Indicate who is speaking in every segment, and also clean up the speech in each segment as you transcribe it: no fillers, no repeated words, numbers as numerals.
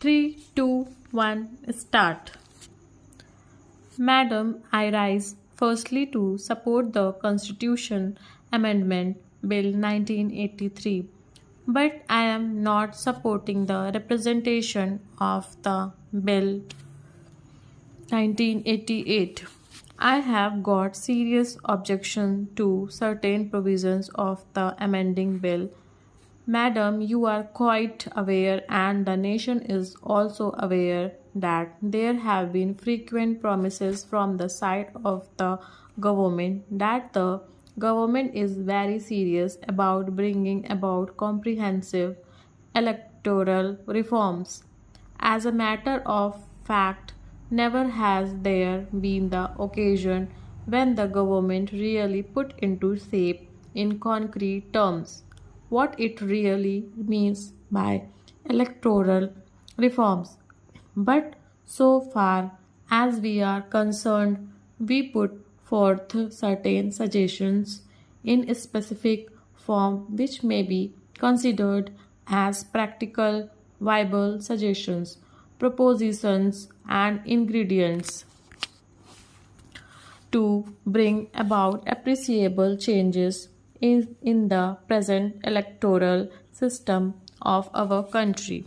Speaker 1: 3, 2, 1, start. Madam, I rise firstly to support the Constitution Amendment Bill 1983, but I am not supporting the representation of the Bill 1988. I have got serious objection to certain provisions of the amending bill. Madam, you are quite aware, and the nation is also aware, that there have been frequent promises from the side of the government that the government is very serious about bringing about comprehensive electoral reforms. As a matter of fact, never has there been the occasion when the government really put into shape in concrete terms what it really means by electoral reforms. But so far as we are concerned, we put forth certain suggestions in a specific form which may be considered as practical, viable suggestions, propositions, and ingredients to bring about appreciable changes in the present electoral system of our country.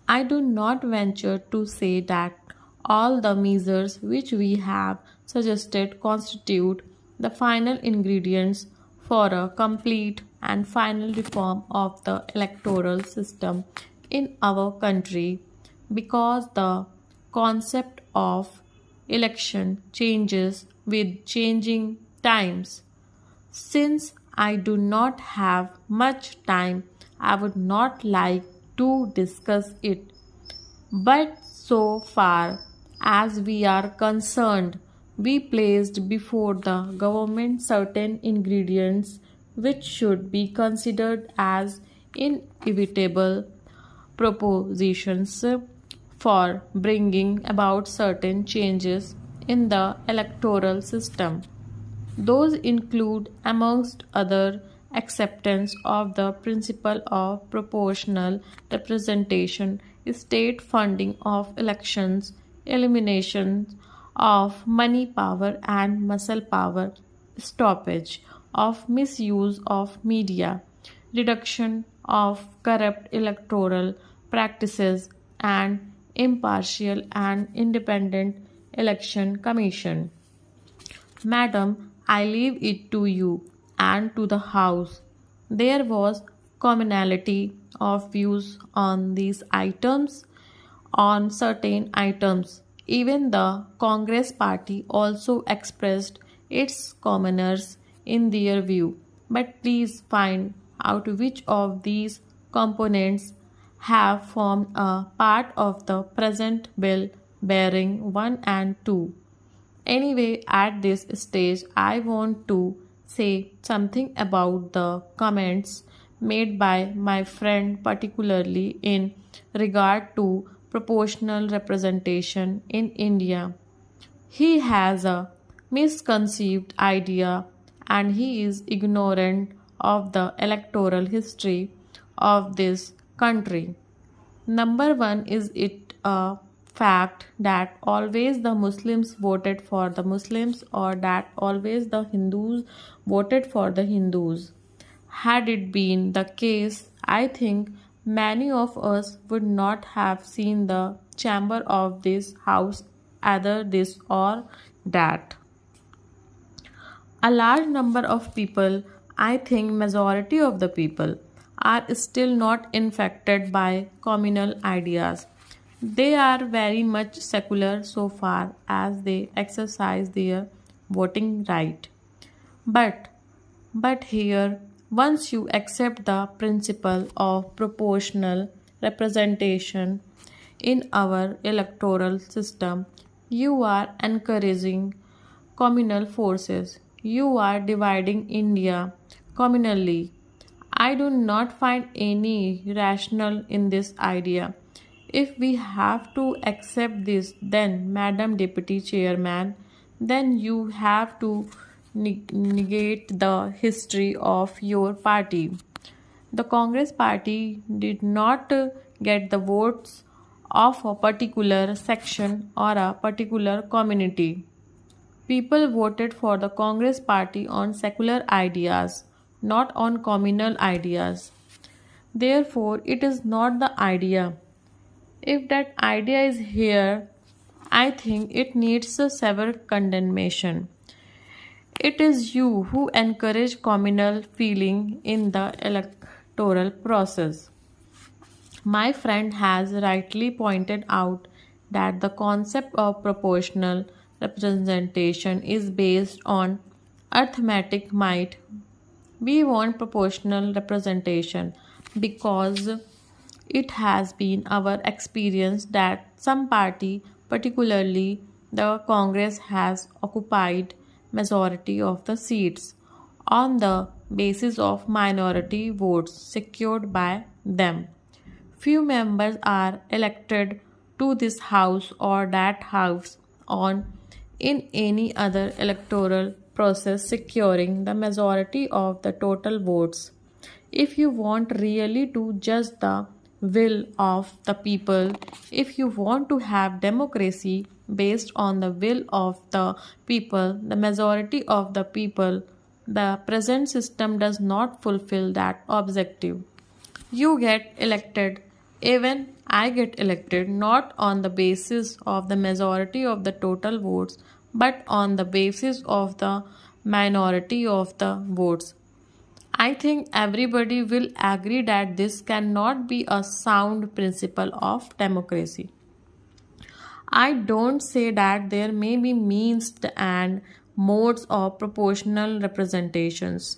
Speaker 1: I do not venture to say that all the measures which we have suggested constitute the final ingredients for a complete and final reform of the electoral system in our country, because the concept of election changes with changing times. Since I do not have much time, I would not like to discuss it. But so far as we are concerned, we placed before the government certain ingredients which should be considered as inevitable propositions for bringing about certain changes in the electoral system. Those include, amongst other, acceptance of the principle of proportional representation, state funding of elections, elimination of money power and muscle power, stoppage of misuse of media, reduction of corrupt electoral practices, and impartial and independent election commission. Madam, I leave it to you and to the House. There was commonality of views on these items. On certain items, even the Congress party also expressed its commoners in their view. But please find out which of these components have formed a part of the present bill bearing 1 and 2. Anyway, at this stage, I want to say something about the comments made by my friend, particularly in regard to proportional representation in India. He has a misconceived idea, and he is ignorant of the electoral history of this country. Number one, is it a fact that always the Muslims voted for the Muslims, or that always the Hindus voted for the Hindus? Had it been the case, I think many of us would not have seen the chamber of this house, either this or that. A large number of people, I think majority of the people, are still not infected by communal ideas. They are very much secular so far as they exercise their voting right. But here, once you accept the principle of proportional representation in our electoral system, you are encouraging communal forces. You are dividing India communally. I do not find any rational in this idea. If we have to accept this, then, Madam Deputy Chairman, then you have to negate the history of your party. The Congress party did not get the votes of a particular section or a particular community. People voted for the Congress party on secular ideas, not on communal ideas. Therefore, it is not the idea. If that idea is here, I think it needs a severe condemnation. It is you who encourage communal feeling in the electoral process. My friend has rightly pointed out that the concept of proportional representation is based on arithmetic might. We want proportional representation because it has been our experience that some party, particularly the Congress, has occupied majority of the seats on the basis of minority votes secured by them. Few members are elected to this house or that house on in any other electoral process securing the majority of the total votes. If you want really to judge the will of the people, if you want to have democracy based on the will of the people, the majority of the people, the present system does not fulfill that objective. You get elected, even I get elected, not on the basis of the majority of the total votes, but on the basis of the minority of the votes. I think everybody will agree that this cannot be a sound principle of democracy. I don't say that there may be means and modes of proportional representations.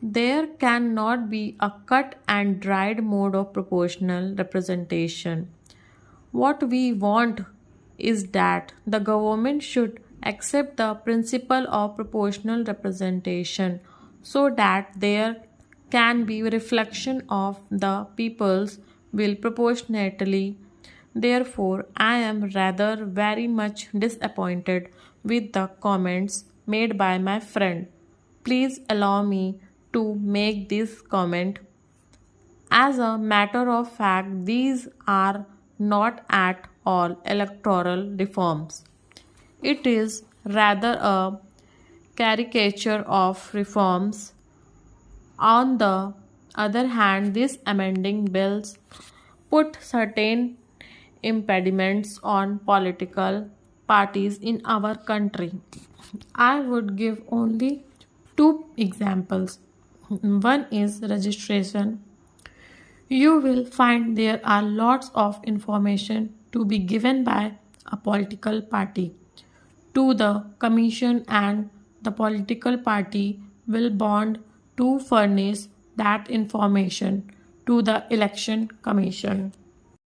Speaker 1: There cannot be a cut and dried mode of proportional representation. What we want is that the government should accept the principle of proportional representation so that there can be reflection of the people's will proportionately. Therefore, I am rather very much disappointed with the comments made by my friend. Please allow me to make this comment. As a matter of fact, these are not at all electoral reforms. It is rather a caricature of reforms. On the other hand, these amending bills put certain impediments on political parties in our country. I would give only two examples. One is registration. You will find there are lots of information to be given by a political party to the commission, and the political party will bond to furnish that information to the election commission.